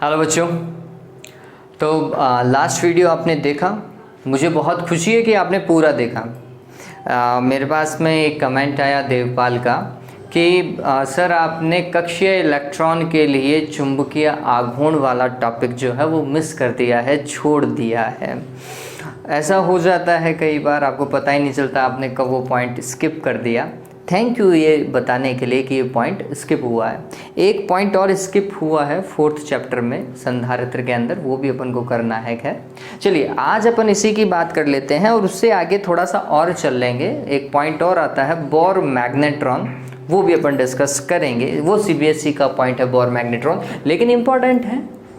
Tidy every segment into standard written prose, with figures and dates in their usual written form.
Hello बच्चों। तो last video आपने देखा, मुझे बहुत खुशी है कि आपने पूरा देखा। मेरे पास में एक कमेंट आया देवपाल का कि सर आपने कक्षीय इलेक्ट्रॉन के लिए चुंबकीय आघूर्ण वाला टॉपिक जो है वो मिस कर दिया है, छोड़ दिया है। ऐसा हो जाता है कई बार, आपको पता ही नहीं चलता आपने कब वो पॉइंट स्किप कर दिया। थैंक यू ये बताने के लिए कि ये पॉइंट स्किप हुआ है। एक पॉइंट और स्किप हुआ है 4th चैप्टर में संधारित्र के अंदर, वो भी अपन को करना है। खैर चलिए आज अपन इसी की बात कर लेते हैं और उससे आगे थोड़ा सा और चल लेंगे। एक पॉइंट और आता है बोर मैग्नेट्रॉन, वो भी अपन डिस्कस करेंगे। वो सीबीएसई का पॉइंट है बोर मैग्नेट्रॉन, लेकिन इम्पॉर्टेंट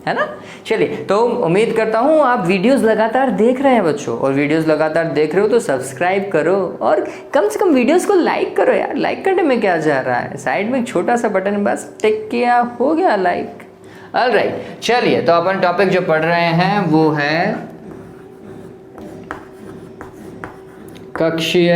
है ना। चलिए तो उम्मीद करता हूँ आप वीडियोस लगातार देख रहे हैं बच्चों, और वीडियोस लगातार देख रहे हो तो सब्सक्राइब करो और कम से कम वीडियोस को लाइक करो यार। लाइक करने में क्या जा रहा है, साइड में एक छोटा सा बटन बस टिक किया, हो गया लाइक। ऑलराइट, चलिए तो अपन टॉपिक जो पढ़ रहे हैं वो है कक्षीय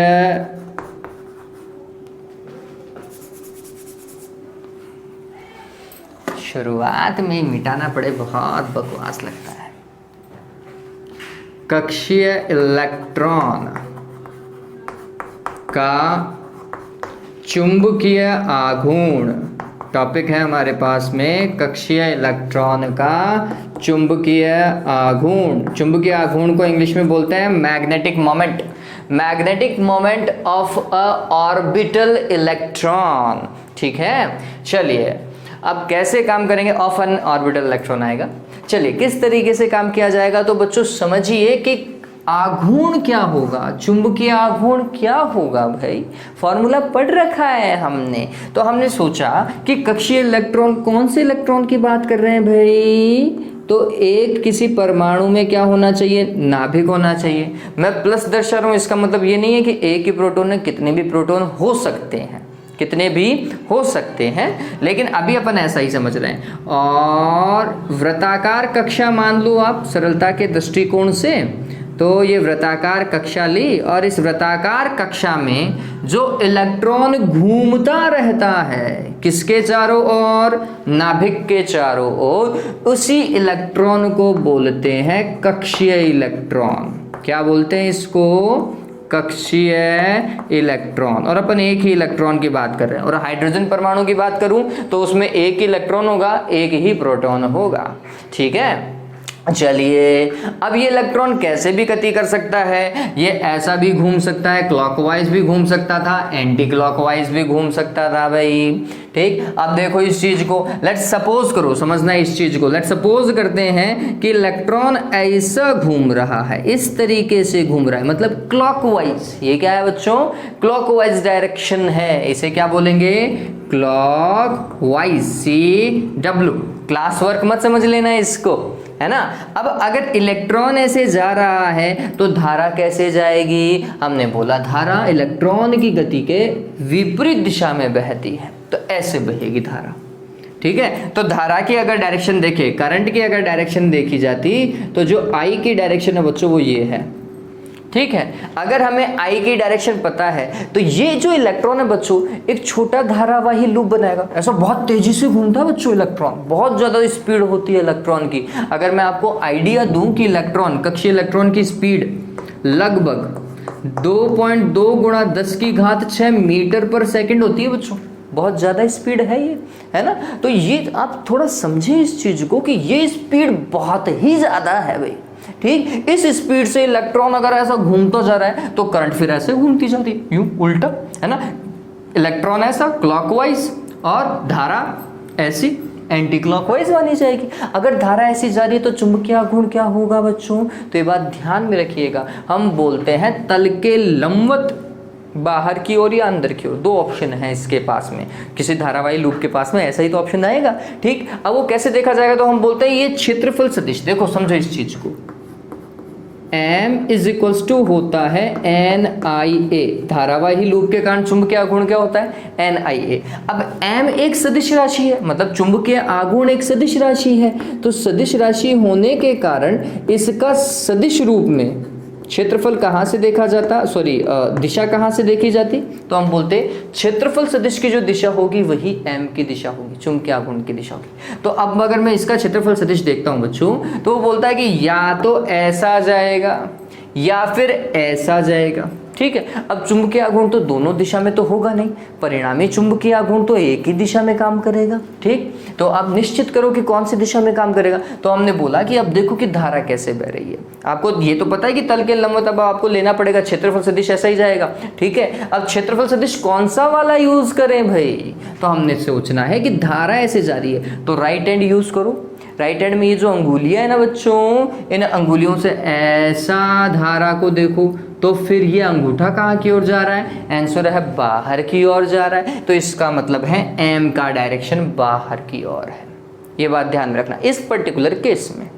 शुरुआत में मिटाना पड़े, बहुत बकवास लगता है। कक्षीय इलेक्ट्रॉन का चुंबकीय आघूर्ण टॉपिक है हमारे पास में। कक्षीय इलेक्ट्रॉन का चुंबकीय आघूर्ण, चुंबकीय आघूर्ण को इंग्लिश में बोलते हैं magnetic moment. Magnetic moment of a orbital electron, ठीक है। चलिए अब कैसे काम करेंगे, ऑफ एन ऑर्बिटल इलेक्ट्रॉन आएगा। चलिए किस तरीके से काम किया जाएगा, तो बच्चों समझिए कि आघूर्ण क्या होगा, चुंबकीय आघूर्ण क्या होगा। भाई फॉर्मूला पढ़ रखा है हमने, तो हमने सोचा कि कक्षीय इलेक्ट्रॉन, कौन से इलेक्ट्रॉन की बात कर रहे हैं भाई, तो एक किसी परमाणु में क्या होना चाहिए, नाभिक होना चाहिए। मैं प्लस दर्शा रहा हूं, इसका मतलब ये नहीं है कि एक ही प्रोटॉन में कितने भी प्रोटॉन हो सकते हैं, कितने भी हो सकते हैं, लेकिन अभी अपन ऐसा ही समझ रहे हैं। और वृत्ताकार कक्षा मान लो आप सरलता के दृष्टिकोण से, तो ये वृत्ताकार कक्षा ली और इस वृत्ताकार कक्षा में जो इलेक्ट्रॉन घूमता रहता है किसके चारों ओर, नाभिक के चारों ओर, उसी इलेक्ट्रॉन को बोलते हैं कक्षीय इलेक्ट्रॉन। क्या बोलते हैं इसको, कक्षीय इलेक्ट्रॉन। और अपन एक ही इलेक्ट्रॉन की बात कर रहे हैं। और हाइड्रोजन परमाणु की बात करूं तो उसमें एक ही इलेक्ट्रॉन होगा, एक ही प्रोटॉन होगा, ठीक है। चलिए अब ये इलेक्ट्रॉन कैसे भी गति कर सकता है, ये ऐसा भी घूम सकता है, क्लॉकवाइज भी घूम सकता था, एंटी क्लॉकवाइज भी घूम सकता था भाई, ठीक। अब देखो इस चीज को, लेट्स सपोज करो, समझना इस चीज को, लेट्स सपोज करते हैं कि इलेक्ट्रॉन ऐसा घूम रहा है, इस तरीके से घूम रहा है, मतलब क्लॉकवाइज। ये क्या है बच्चों, क्लॉकवाइज डायरेक्शन है, इसे क्या बोलेंगे, क्लॉकवाइज, CW। क्लास वर्क मत समझ लेना इसको, है ना। अब अगर इलेक्ट्रॉन ऐसे जा रहा है तो धारा कैसे जाएगी, हमने बोला धारा इलेक्ट्रॉन की गति के विपरीत दिशा में बहती है, तो ऐसे बहेगी धारा, ठीक है। तो धारा की अगर डायरेक्शन देखें, करंट की अगर डायरेक्शन देखी जाती तो जो I की डायरेक्शन है बच्चों वो ये है, ठीक है। अगर हमें I की डायरेक्शन पता है तो ये जो इलेक्ट्रॉन है बच्चों एक छोटा धारावाही लूप बनाएगा, ऐसा बहुत तेजी से घूमता है बच्चों इलेक्ट्रॉन, बहुत ज्यादा स्पीड होती है इलेक्ट्रॉन की। अगर मैं आपको आइडिया दूं कि इलेक्ट्रॉन, कक्षीय इलेक्ट्रॉन की स्पीड लगभग 2.2 गुणा 10⁶ मीटर पर सेकंड होती है बच्चों, बहुत ज्यादा स्पीड है ये, है ना। तो ये आप थोड़ा समझे इस चीज को कि ये स्पीड बहुत ही ज्यादा है भाई, ठीक। इस स्पीड से इलेक्ट्रॉन अगर ऐसा घूमता जा रहा है तो करंट फिर ऐसे घूमती जा रही है, यूं उल्टा, है ना। इलेक्ट्रॉन ऐसा क्लॉकवाइज और धारा ऐसी एंटी क्लॉकवाइज मानी जाएगी। अगर धारा ऐसी जा रही है तो चुंबकीय आघूर्ण क्या होगा बच्चों, तो ये बात ध्यान में रखिएगा। हम बोलते हैं तल के लंबवत, बाहर की ओर या अंदर की ओर, दो ऑप्शन है इसके पास में, किसी धारावाही लूप के पास में ऐसा ही तो ऑप्शन आएगा, ठीक। अब वो कैसे देखा जाएगा, तो हम बोलते हैं ये क्षेत्रफल सदिश। देखो समझो इस चीज को, M = होता है NIA, धारावाही लूप के कारण चुंबकीय आघूर्ण क्या होता है, NIA। अब M एक सदिश राशि है, मतलब चुंबकीय आघूर्ण एक सदिश राशि है, तो सदिश राशि होने के कारण इसका सदिश रूप में क्षेत्रफल कहाँ से देखा जाता, दिशा कहाँ से देखी जाती, तो हम बोलते क्षेत्रफल सदिश की जो दिशा होगी वही m की दिशा होगी, चुंबकीय आघूर्ण की दिशा होगी। तो अब अगर मैं इसका क्षेत्रफल सदिश देखता हूँ बच्चों, तो वो बोलता है कि या तो ऐसा जाएगा या फिर ऐसा जाएगा। ठीक है, अब चुंबकीय आघूर्ण तो दोनों दिशा में तो होगा नहीं, परिणामी चुंबकीय आघूर्ण तो एक ही दिशा में काम करेगा। ठीक, तो अब निश्चित करो कि कौन सी दिशा में काम करेगा। तो हमने बोला कि अब देखो कि धारा कैसे बह रही है, आपको ये तो पता है कि तल के लंबवत, अब आपको लेना पड़ेगा क्षेत्रफल सदिश, ऐसा ही जाएगा। ठीक है, अब क्षेत्रफल सदिश कौन सा वाला यूज करें भाई, तो हमने सोचना है कि धारा ऐसे जा रही है तो राइट हैंड यूज करो। राइट हैंड में ये जो अंगुलियां है ना बच्चों, इन अंगुलियों से ऐसा धारा को देखो, तो फिर ये अंगूठा कहाँ की ओर जा रहा है, आंसर है बाहर की ओर जा रहा है। तो इसका मतलब है m का डायरेक्शन बाहर की ओर है। ये बात ध्यान में रखना इस पर्टिकुलर केस में।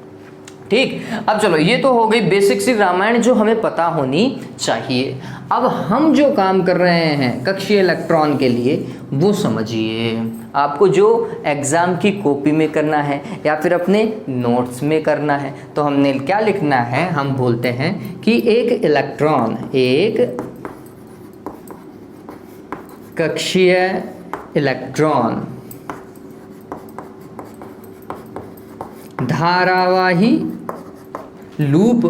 ठीक, अब चलो ये तो हो गई बेसिक सी रामायण जो हमें पता होनी चाहिए। अब हम जो काम कर रहे हैं कक्षीय इलेक्ट्रॉन के लिए वो समझिए। आपको जो एग्जाम की कॉपी में करना है या फिर अपने नोट्स में करना है, तो हमने क्या लिखना है, हम बोलते हैं कि एक इलेक्ट्रॉन, एक कक्षीय इलेक्ट्रॉन धारावाही लूप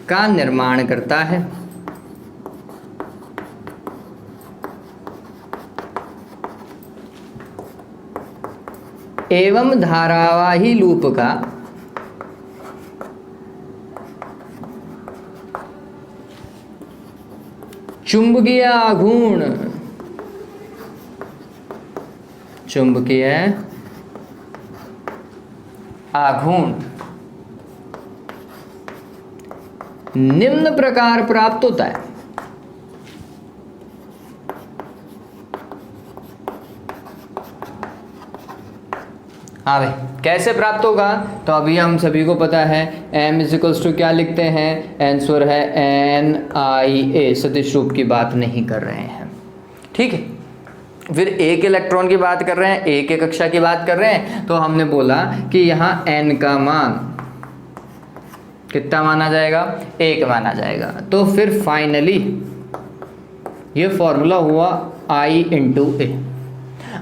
का निर्माण करता है। एवं धारावाही लूप का चुंबकीय आघूर्ण, चुंबकीय आघूर्ण निम्न प्रकार प्राप्त होता है। हाँ भाई, कैसे प्राप्त होगा, तो अभी हम सभी को पता है m इजिकल्स टू क्या लिखते हैं, आंसर है NIA, सदिश रूप की बात नहीं कर रहे हैं। ठीक है, फिर एक इलेक्ट्रॉन की बात कर रहे हैं, एक कक्षा की बात कर रहे हैं, तो हमने बोला कि यहाँ n का मान कितना माना जाएगा, 1 माना जाएगा। तो फिर फाइनली ये फॉर्मूला हुआ I इंटू ए।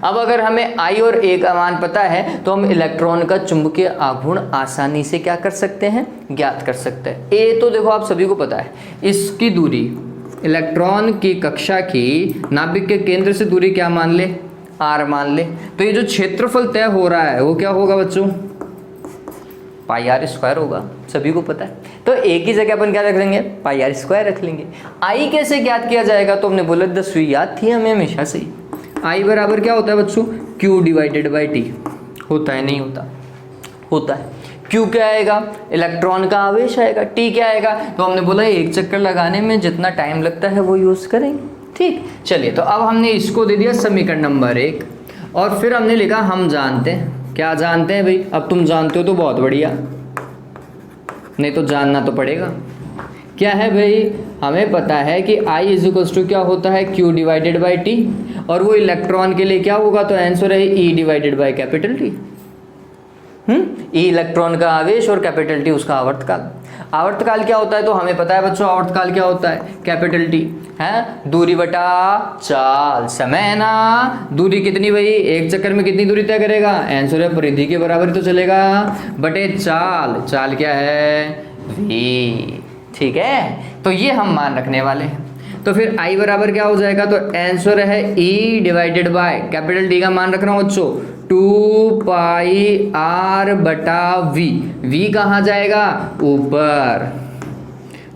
अब अगर हमें I और A का मान पता है तो हम इलेक्ट्रॉन का चुंबकीय आघूर्ण आसानी से क्या कर सकते हैं, ज्ञात कर सकते हैं। A तो देखो आप सभी को पता है, इसकी दूरी, इलेक्ट्रॉन की कक्षा की नाभिक के केंद्र से दूरी क्या मान ले, R मान ले। तो ये जो क्षेत्रफल तय हो रहा है वो क्या होगा बच्चों, पाई आर स्क्वायर होगा, सभी को पता है। तो एक ही जगह अपन क्या रख लेंगे, पाई आर स्क्वायर रख लेंगे। आई कैसे ज्ञात किया जाएगा, तो हमने बोला 10वीं याद थी हमें हमेशा से ही। आई बराबर क्या होता है बच्चों, Q डिवाइडेड बाई T। होता है, नहीं होता, होता है। Q क्या आएगा, इलेक्ट्रॉन का आवेश आएगा। T क्या आएगा, तो हमने बोला एक चक्कर लगाने में जितना टाइम लगता है वो यूज करेंगे। ठीक, चलिए, तो अब हमने इसको दे दिया समीकरण नंबर 1 और फिर हमने लिखा हम जानते हैं। क्या जानते हैं भाई, अब तुम जानते हो तो बहुत बढ़िया, नहीं तो जानना तो पड़ेगा। क्या है भाई, हमें पता है कि I इज टू क्या होता है, Q डिवाइडेड बाई T, और वो इलेक्ट्रॉन के लिए क्या होगा, तो आंसर है E divided by capital T। E electron का आवेश और कैपिटल T उसका आवर्तकाल। आवर्तकाल क्या होता है, तो हमें पता है बच्चों आवर्तकाल क्या होता है, कैपिटल T है दूरी बटा चाल, समय है ना। दूरी कितनी भाई, एक चक्कर में कितनी दूरी तय करेगा, आंसर है परिधि के बराबर तो चलेगा, बटे चाल। चाल क्या है, v। ठीक है, तो ये हम मान रखने वाले हैं। तो फिर I बराबर क्या हो जाएगा, तो आंसर है E divided by capital D का मान रख रहा हूँ बच्चों 2 पाई R बटा V। V कहाँ जाएगा, ऊपर,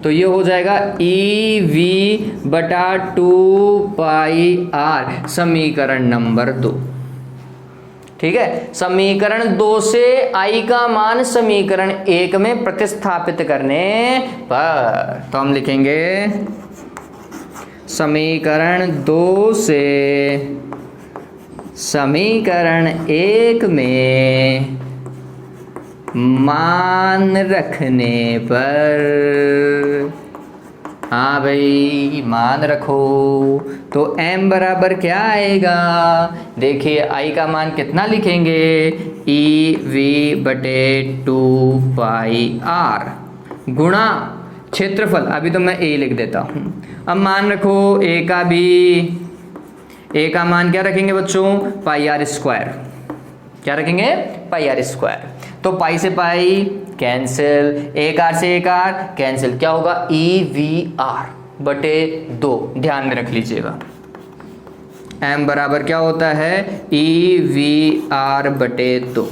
तो ये हो जाएगा EV बटा 2 पाई R, समीकरण नंबर 2। ठीक है, समीकरण 2 से I का मान समीकरण 1 में प्रतिस्थापित करने पर, तो हम लिखेंगे समीकरण 2 से समीकरण 1 में मान रखने पर हाँ भाई मान रखो। तो m बराबर क्या आएगा, देखिए I का मान कितना लिखेंगे, EV/2πr गुणा क्षेत्रफल, अभी तो मैं a लिख देता हूँ। अब मान रखो a का मान क्या रखेंगे बच्चों, πr²। क्या रखेंगे, πr²। तो पाई से पाई कैंसिल, एक आर से एक आर कैंसिल, क्या होगा EVR/2। ध्यान में रख लीजिएगा m बराबर क्या होता है, EVR/2।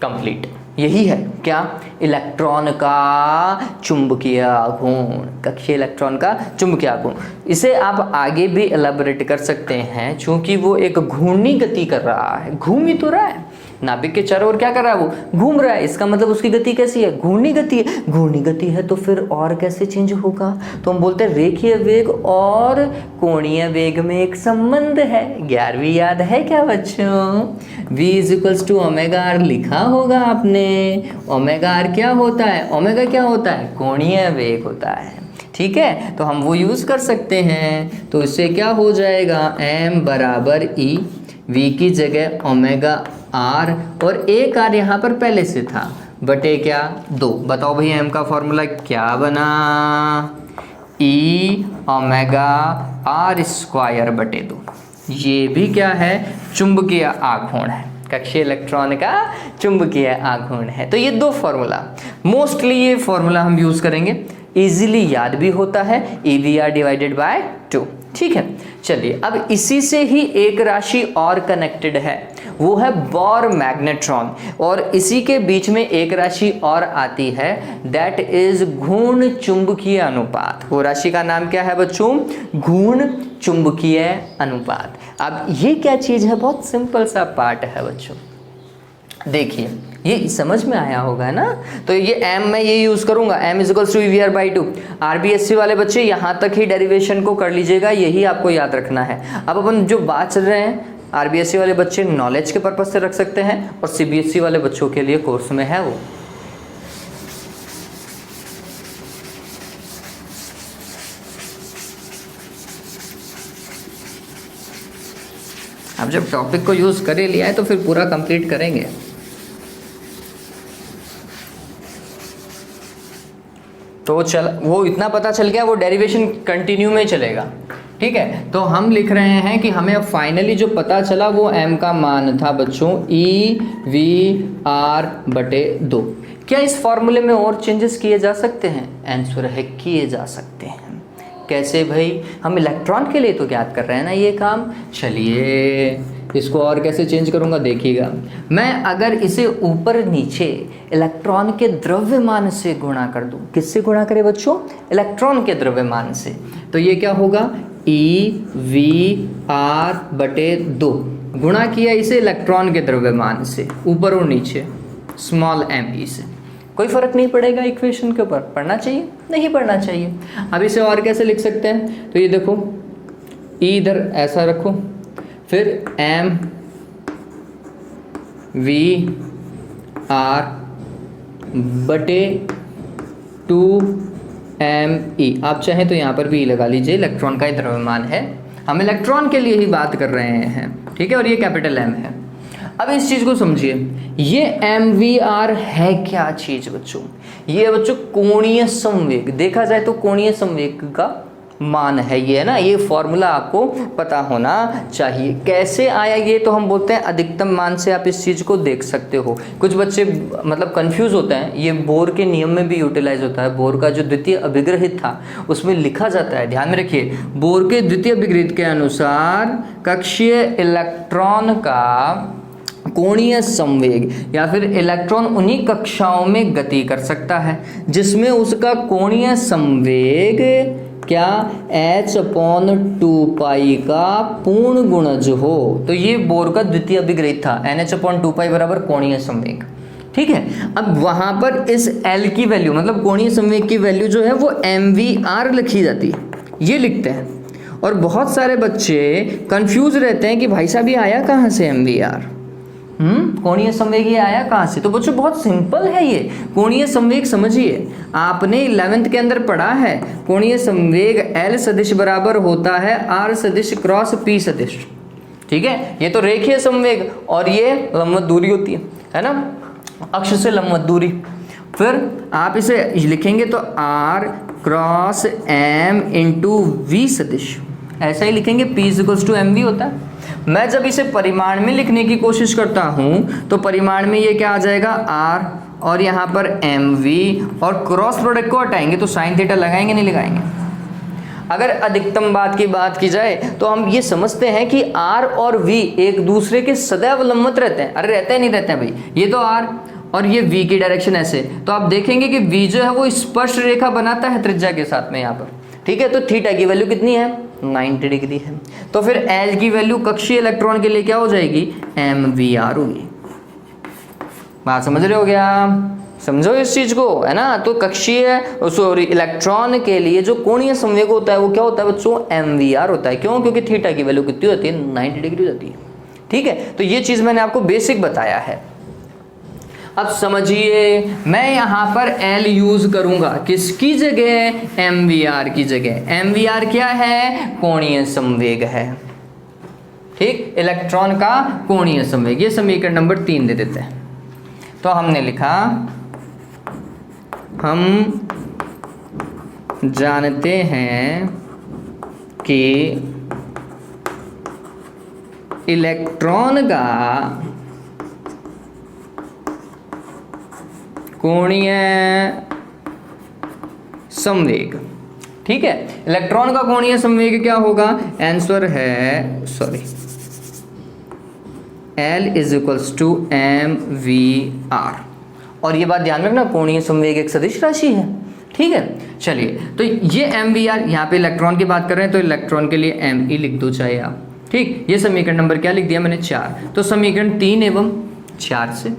कंप्लीट। यही है क्या, इलेक्ट्रॉन का चुंबकीय आघूर्ण, कक्षीय इलेक्ट्रॉन का चुंबकीय आघूर्ण। इसे आप आगे भी एलाबोरेट कर सकते हैं, चूंकि वो एक घूर्णी गति कर रहा है, घूम ही तो रहा है, नाभिक के चारों ओर क्या कर रहा है, वो घूम रहा है। इसका मतलब उसकी गति कैसी है, घूर्णी गति है। घूर्णी गति है तो फिर और कैसे चेंज होगा, तो हम बोलते हैं रेखीय वेग और कोणीय वेग में एक संबंध है। 11वीं याद है क्या बच्चों, v = ω/r लिखा होगा आपने। ω/r क्या होता है, ओमेगा क्या होता है, कोणीय वेग होता है। ठीक है, तो हम वो यूज कर सकते हैं। तो इससे क्या हो जाएगा, m बराबर E, v की जगह ω/r और एक आर यहाँ पर पहले से था, बटे क्या 2। बताओ भाई m का फॉर्मूला क्या बना, E/r²/2। ये भी क्या है, चुंबकीय आघूर्ण है, कक्षीय इलेक्ट्रॉन का चुंबकीय आघूर्ण है। तो ये दो फॉर्मूला, मोस्टली ये फॉर्मूला हम यूज करेंगे, इजीली याद भी होता है, EVR/2। ठीक है, चलिए अब इसी से ही एक राशि और कनेक्टेड है, वो है बोर मैग्नेट्रॉन, और इसी के बीच में एक राशि और आती है, दैट इज घूर्ण चुंबकीय अनुपात। वो राशि का नाम क्या है बच्चों, घूर्ण चुंबकीय अनुपात। अब ये क्या चीज है, बहुत सिंपल सा पार्ट है बच्चों, देखिए ये समझ में आया होगा ना। तो ये m मैं ये यूज करूंगा, m = EVR/2। RBSC वाले बच्चे यहाँ तक ही डेरिवेशन को कर लीजिएगा, यही आपको याद रखना है। अब अपन जो बात चल रहे हैं, RBSC वाले बच्चे नॉलेज के पर्पज से रख सकते हैं, और CBSE वाले बच्चों के लिए कोर्स में है वो। अब जब टॉपिक को यूज कर लिया है तो फिर पूरा कंप्लीट करेंगे। तो वो इतना पता चल गया, वो डेरिवेशन कंटिन्यू में चलेगा। ठीक है, तो हम लिख रहे हैं कि हमें अब फाइनली जो पता चला वो m का मान था बच्चों EVR/2। क्या इस फॉर्मूले में और चेंजेस किए जा सकते हैं, आंसर है किए जा सकते हैं। कैसे भाई, हम इलेक्ट्रॉन के लिए तो याद कर रहे हैं ना ये काम। चलिए इसको और कैसे चेंज करूंगा, देखिएगा। मैं अगर इसे ऊपर नीचे इलेक्ट्रॉन के द्रव्यमान से गुणा कर दूं, किससे गुणा करें बच्चों, इलेक्ट्रॉन के द्रव्यमान से, तो ये क्या होगा, EVR/2। गुणा किया इसे इलेक्ट्रॉन के द्रव्यमान से, ऊपर और नीचे स्मॉल m से। कोई फर्क नहीं पड़ेगा इक्वेशन के ऊपर, पढ़ना चाहिए नहीं पढ़ना चाहिए। अब इसे और कैसे लिख सकते हैं, तो ये देखो E इधर ऐसा रखो, फिर MVR/2me। आप चाहें तो यहाँ पर भी लगा लीजिए, इलेक्ट्रॉन का ही द्रव्यमान है, हम इलेक्ट्रॉन के लिए ही बात कर रहे हैं। ठीक है, और ये कैपिटल M है। अब इस चीज को समझिए, ये MVR है क्या चीज बच्चों, ये बच्चों कोणीय संवेग, देखा जाए तो कोणीय संवेग का मान है ये, है ना। ये फॉर्मूला आपको पता होना चाहिए। कैसे आया ये, तो हम बोलते हैं अधिकतम मान से आप इस चीज को देख सकते हो। कुछ बच्चे मतलब कंफ्यूज होते हैं, ये बोर के नियम में भी यूटिलाइज होता है। बोर का जो द्वितीय अभिग्रहित था उसमें लिखा जाता है, ध्यान में रखिए, बोर के द्वितीय अभिग्रहित के अनुसार कक्षीय इलेक्ट्रॉन का कोणीय संवेग, या फिर इलेक्ट्रॉन उन्हीं कक्षाओं में गति कर सकता है जिसमें उसका कोणीय संवेग क्या h/2π का पूर्ण गुणज हो। तो ये बोर का द्वितीय अभिग्रहित था, NH/2π बराबर कोणीय संवेग। ठीक है, अब वहां पर इस L की वैल्यू, मतलब कोणीय संवेग की वैल्यू जो है वो MVR लिखी जाती है, ये लिखते हैं। और बहुत सारे बच्चे कंफ्यूज रहते हैं कि भाई साहब ये आया कहाँ से MVR। कोणीय संवेग ये आया कहाँ से? तो बच्चों बहुत सिंपल है ये कोणीय संवेग। समझिए, आपने 11th के अंदर पढ़ा है कोणीय संवेग L सदिश बराबर होता है R सदिश क्रॉस P सदिश। ठीक है, ये तो रेखीय संवेग और ये लंबवत दूरी होती है ना, अक्ष से लंबवत दूरी। फिर आप इसे लिखेंगे तो R cross M into V सदिश, ऐसा ही लिखेंगे, P इक्वल्स टू MV होता है। मैं जब इसे परिमाण में लिखने की कोशिश करता हूं तो परिमाण में ये क्या आ जाएगा R और यहाँ पर MV, और क्रॉस प्रोडक्ट को हटाएंगे तो साइन थीटा लगाएंगे नहीं लगाएंगे। अगर अधिकतम बात की बात की जाए तो हम ये समझते हैं कि R और V एक दूसरे के सदैव लंबवत रहते हैं। अरे रहते हैं नहीं रहते हैं भाई, ये तो R और ये V की डायरेक्शन ऐसे, तो आप देखेंगे कि V जो है वो स्पर्श रेखा बनाता है त्रिज्या के साथ में यहाँ पर। ठीक है, तो थीटा की वैल्यू कितनी है? 90 डिग्री है। तो फिर L की वैल्यू कक्षीय इलेक्ट्रॉन के लिए क्या हो जाएगी? MVR होगी। बात समझ रहे हो क्या? समझो इस चीज को, है ना। तो कक्षीय सॉरी इलेक्ट्रॉन के लिए जो कोणीय संवेग होता है वो क्या होता है बच्चों? MVR होता है। क्यों? क्योंकि थीटा की वैल्यू कितनी होती है? 90 डिग्री हो जाती है। ठीक है, तो ये चीज मैंने आपको बेसिक बताया है। अब समझिए, मैं यहाँ पर L यूज करूंगा किसकी जगह? MVR की जगह। MVR क्या है? कोणीय संवेग है। ठीक, इलेक्ट्रॉन का कोणीय संवेग। ये समीकरण नंबर 3 दे देते हैं। तो हमने लिखा, हम जानते हैं कि इलेक्ट्रॉन का कोणीय संवेग। ठीक है, इलेक्ट्रॉन का कोणीय संवेग क्या होगा? आंसर है L is equals to MVR। और ये बात ध्यान रखना, कोणीय संवेग एक सदिश राशि है। ठीक है, चलिए, तो ये MVR, यहाँ पे इलेक्ट्रॉन की बात कर रहे हैं तो इलेक्ट्रॉन के लिए ME लिख दो चाहे आप। ठीक, ये समीकरण नंबर क्या लिख दिया मैंने? 4। तो समीकरण 3 एवं 4 से,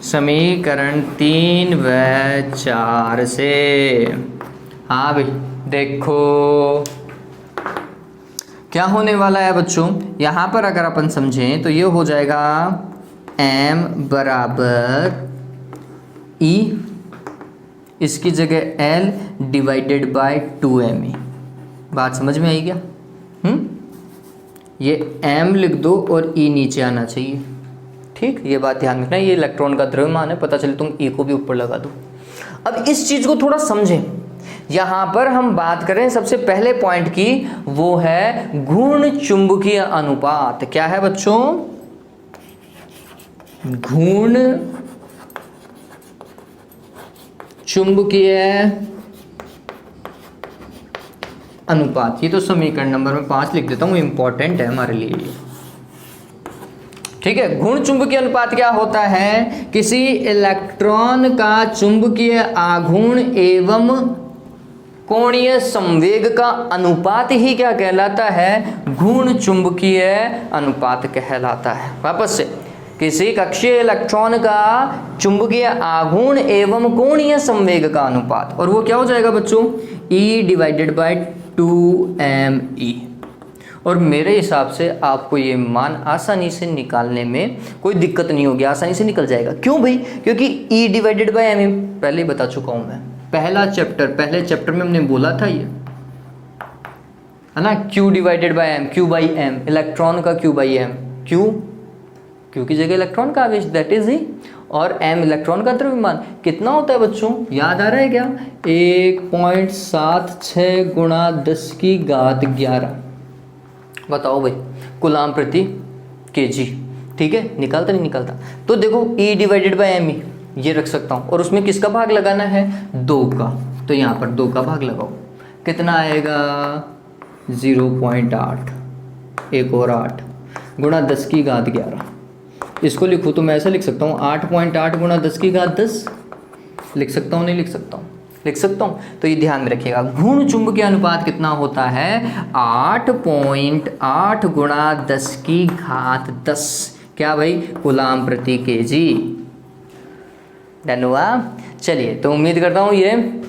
समीकरण 3 व 4 से, हाँ भाई देखो क्या होने वाला है बच्चों। यहाँ पर अगर अपन समझें तो ये हो जाएगा M बराबर E, इसकी जगह L डिवाइडेड बाय 2ME। बात समझ में आई क्या? ये M लिख दो और E नीचे आना चाहिए। ठीक, ये बात ध्यान रखना, ये इलेक्ट्रॉन का द्रव्यमान है, पता चले तुम E को भी ऊपर लगा दो। अब इस चीज को थोड़ा समझें। यहां पर हम बात करें सबसे पहले पॉइंट की, वो है घूर्ण चुंबकीय अनुपात। क्या है बच्चों? घूर्ण चुंबकीय अनुपात। ये तो समीकरण नंबर में 5 लिख देता हूं, इंपॉर्टेंट है हमारे लिए। ठीक है, घूर्ण चुंबकीय अनुपात क्या होता है? किसी इलेक्ट्रॉन का चुंबकीय आघूर्ण एवं कोणीय संवेग का अनुपात ही क्या कहलाता है? घूर्ण चुंबकीय अनुपात कहलाता है। वापस से, किसी कक्षीय इलेक्ट्रॉन का चुंबकीय आघूर्ण एवं कोणीय संवेग का अनुपात, और वो क्या हो जाएगा बच्चों? E divided by 2ME। और मेरे हिसाब से आपको ये मान आसानी से निकालने में कोई दिक्कत नहीं होगी, आसानी से निकल जाएगा। क्यों भाई? क्योंकि E डिवाइडेड बाय ME पहले ही बता चुका हूं मैं। पहले चैप्टर में हमने बोला था ये, है ना, Q divided by M, Q by M, electron का Q बाई M। Q की जगह इलेक्ट्रॉन का आवेश, दैट इज ही, और M इलेक्ट्रॉन का द्रव्यमान। कितना होता है बच्चों? याद आ रहा है क्या? 1.76 गुणा 10 की घात 11। बताओ भाई, कूलाम प्रति kg। ठीक है, निकालता नहीं निकालता? तो देखो E डिवाइडेड बाय ME ये रख सकता हूँ, और उसमें किसका भाग लगाना है? 2 का। तो यहाँ पर 2 का भाग लगाओ, कितना आएगा? 0.8, एक और 8 गुणा 10 की घात 11। इसको लिखूँ तो मैं ऐसा लिख सकता हूँ, 8.8 गुणा 10 की घात 10 लिख सकता हूँ, नहीं लिख सकता हूँ? लिख सकता हूँ। तो ये ध्यान में रखिएगा, घूर्ण चुंबकीय अनुपात कितना होता है? 8.8 गुणा 10 की घात 10। क्या भाई? कूलाम प्रति kg। डन हुआ? चलिए, तो उम्मीद करता हूँ ये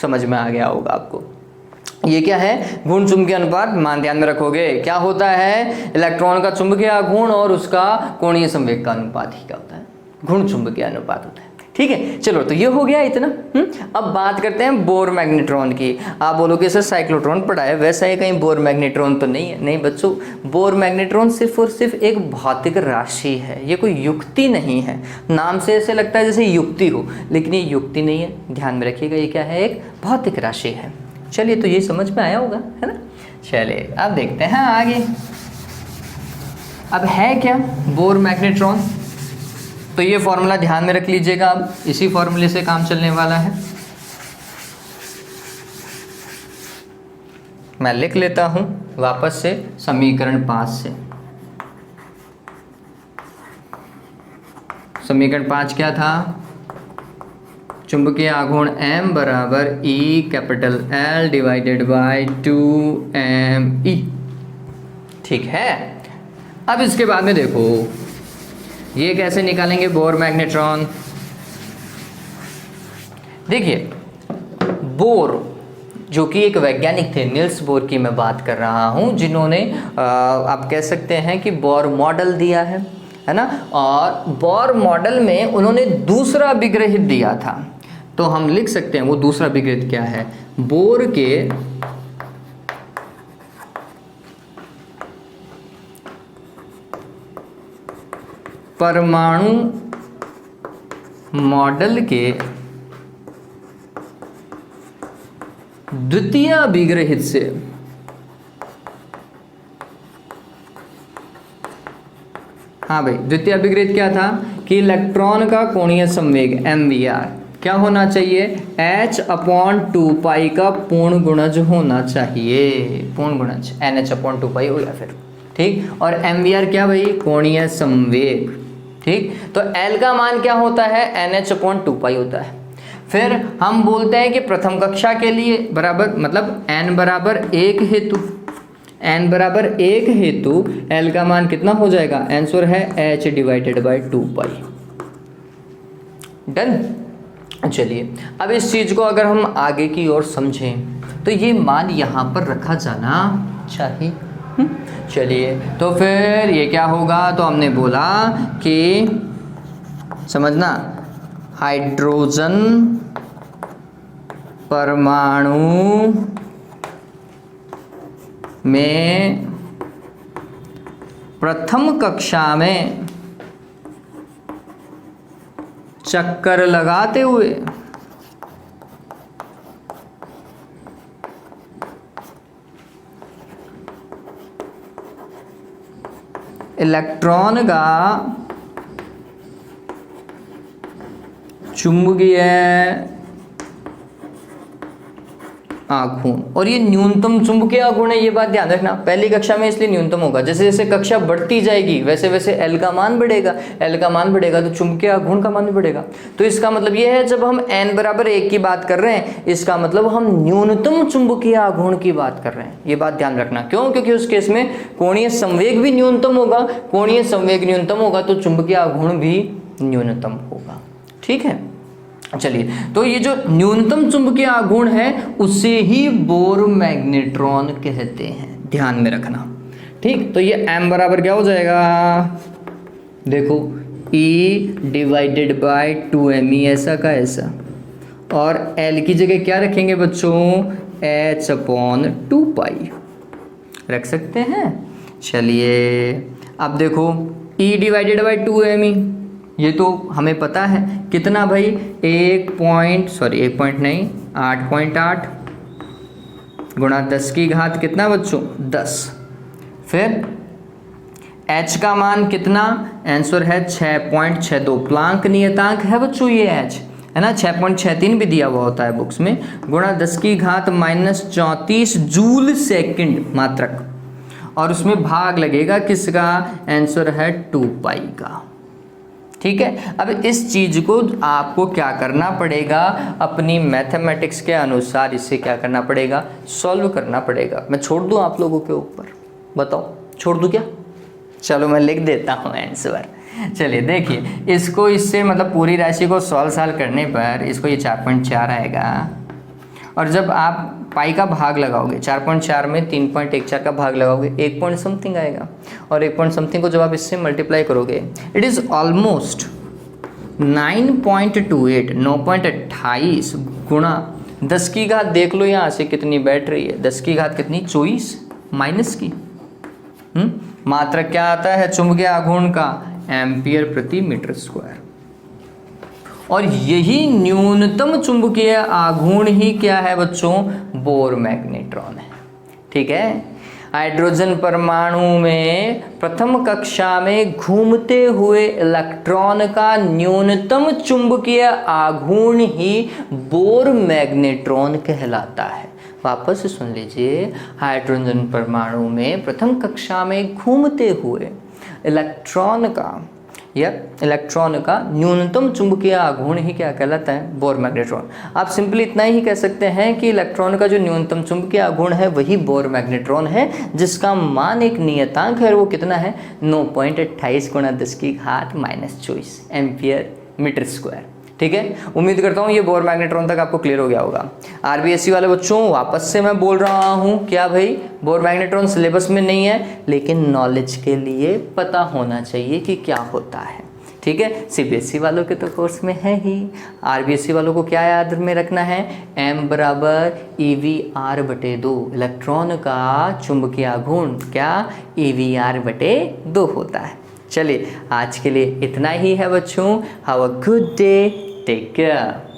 समझ में आ गया होगा आपको। ये क्या है, गुण चुंबकीय अनुपात, मान ध्यान में रखोगे क्या होता है, इलेक्ट्रॉन का चुंबकीय आघूर्ण और उसका कोणीय संवेग का अनुपात ही क्या होता है, गुण चुंबकीय अनुपात होता है। ठीक है, चलो तो ये हो गया इतना। अब बात करते हैं बोर मैग्नेट्रॉन की। आप बोलोगे सर साइक्लोट्रॉन पढ़ा है, वैसा ही कहीं बोर मैग्नेट्रॉन तो नहीं है। नहीं बच्चों, बोर मैग्नेट्रॉन सिर्फ और सिर्फ एक भौतिक राशि है, ये कोई युक्ति नहीं है। नाम से ऐसे लगता है जैसे युक्ति हो, लेकिन ये युक्ति नहीं है, ध्यान में रखिएगा। ये क्या है, एक भौतिक राशि है। चलिए, तो ये समझ में आया होगा, है ना। चलिए अब देखते हैं आगे। अब है क्या बोर मैग्नेट्रॉन, तो ये फॉर्मूला ध्यान में रख लीजिएगा। अब इसी फॉर्मूले से काम चलने वाला है। मैं लिख लेता हूं वापस से समीकरण 5 से। समीकरण 5 क्या था, चुंबकीय आघूर्ण M बराबर E capital L divided by 2mE। ठीक है, अब इसके बाद में देखो ये कैसे निकालेंगे बोर मैग्नेट्रॉन। देखिए, बोर जो कि एक वैज्ञानिक थे, निल्स बोर की मैं बात कर रहा हूं, जिन्होंने आप कह सकते हैं कि बोर मॉडल दिया है ना। और बोर मॉडल में उन्होंने दूसरा विग्रहित दिया था, तो हम लिख सकते हैं वो दूसरा विग्रहित क्या है, बोर के परमाणु मॉडल के द्वितीय विग्रहित से हाँ भाई, द्वितीय विग्रहित क्या था कि इलेक्ट्रॉन का कोणीय संवेग MVR क्या होना चाहिए, H/2π का पूर्ण गुणज होना चाहिए, पूर्ण गुणज NH/2π हो या फिर, ठीक। और MVR क्या भाई, कोणीय संवेग, ठीक। तो L का मान क्या होता है, NH/2π होता है। फिर हम बोलते हैं कि प्रथम कक्षा के लिए बराबर, मतलब n बराबर 1 हेतु, n बराबर 1 हेतु L का मान कितना हो जाएगा, आंसर है H/2π। डन। चलिए, अब इस चीज को अगर हम आगे की ओर समझें तो ये मान यहाँ पर रखा जाना चाहिए। चलिए, तो फिर ये क्या होगा, तो हमने बोला कि समझना, हाइड्रोजन परमाणु में प्रथम कक्षा में चक्कर लगाते हुए इलेक्ट्रॉन का चुंबकीय आघूर्ण, और ये न्यूनतम चुंबकीय आघूर्ण है, ये बात ध्यान रखना पहली कक्षा में, इसलिए न्यूनतम होगा। जैसे जैसे कक्षा बढ़ती जाएगी वैसे वैसे L का मान बढ़ेगा, L का मान बढ़ेगा तो चुंबकीय आघूर्ण का मान भी बढ़ेगा। तो इसका मतलब ये है, जब हम n बराबर 1 की बात कर रहे हैं, इसका मतलब हम न्यूनतम चुंबकीय आघूर्ण की बात कर रहे हैं। ये बात ध्यान रखना, क्यों, क्योंकि उस केस में कोणीय संवेग भी न्यूनतम होगा, कोणीय संवेग न्यूनतम होगा तो चुंबकीय आघूर्ण भी न्यूनतम होगा। ठीक है, चलिए, तो ये जो न्यूनतम चुंबकीय आघूर्ण है उसे ही बोर मैग्नेट्रॉन कहते हैं, ध्यान में रखना। ठीक, तो ये m बराबर क्या हो जाएगा, देखो E/2mE, ऐसा का ऐसा, और L की जगह क्या रखेंगे बच्चों, H/2π रख सकते हैं। चलिए, अब देखो E/2mE, ये तो हमें पता है कितना भाई, 8.8 गुणा 10 की घात कितना बच्चों, 10। फिर H का मान कितना, आंसर है 6.62, प्लांक नियतांक है बच्चों ये H, है ना, 6.63 भी दिया हुआ होता है बुक्स में, गुणा 10 की घात -34 जूल सेकंड मात्रक, और उसमें भाग लगेगा किसका, आंसर है 2π का। ठीक है, अब इस चीज को आपको क्या करना पड़ेगा, अपनी मैथमेटिक्स के अनुसार इसे क्या करना पड़ेगा, सॉल्व करना पड़ेगा। मैं छोड़ दूं आप लोगों के ऊपर, बताओ छोड़ दूं क्या, चलो मैं लिख देता हूं आंसर। चलिए देखिए, इसको इससे मतलब पूरी राशि को 16 साल करने पर इसको ये 4.4 आएगा, और जब आप पाई का भाग लगाओगे, 4.4 में 3.14 का भाग लगाओगे, 1 पॉइंट समथिंग आएगा। और 1 पॉइंट समथिंग को जब आप इससे मल्टीप्लाई करोगे, इट इज़ ऑलमोस्ट 9.28, 9.28 गुणा 10 की घात, देख लो यहाँ से कितनी बैठ रही है, 10 की घात कितनी, 24 माइनस की। मात्रक क्या आता है चुंबकीय आघूर्ण का, एम्पियर प्रति मीटर स्क्वायर। और यही न्यूनतम चुंबकीय आघूर्ण ही क्या है बच्चों, बोर मैग्नेट्रॉन है। ठीक है, हाइड्रोजन परमाणु में प्रथम कक्षा में घूमते हुए इलेक्ट्रॉन का न्यूनतम चुंबकीय आघूर्ण ही बोर मैग्नेट्रॉन कहलाता है। वापस से सुन लीजिए, हाइड्रोजन परमाणु में प्रथम कक्षा में घूमते हुए इलेक्ट्रॉन का न्यूनतम चुंबकीय आघूर्ण ही क्या कहलाता है, बोर मैग्नेट्रॉन। आप सिंपली इतना ही कह सकते हैं कि इलेक्ट्रॉन का जो न्यूनतम चुंबकीय आघूर्ण है वही बोर मैग्नेट्रॉन है, जिसका मान एक नियतांक है, वो कितना है, 9.28 गुणा 10 की घात -24 एम्पियर मीटर स्क्वायर। ठीक है, उम्मीद करता हूँ ये बोर मैग्नेट्रॉन तक आपको क्लियर हो गया होगा। आरबीएससी वाले बच्चों, वापस से मैं बोल रहा हूँ, क्या भाई, बोर मैग्नेट्रॉन सिलेबस में नहीं है, लेकिन नॉलेज के लिए पता होना चाहिए कि क्या होता है। ठीक है, सीबीएसई वालों के तो कोर्स में है ही, आरबीएससी वालों को क्या याद में रखना है, m बराबर EVR/2, इलेक्ट्रॉन का चुंबकीय आघूर्ण क्या EVR/2 होता है। चलिए, आज के लिए इतना ही है बच्चों। Have a good day, take care.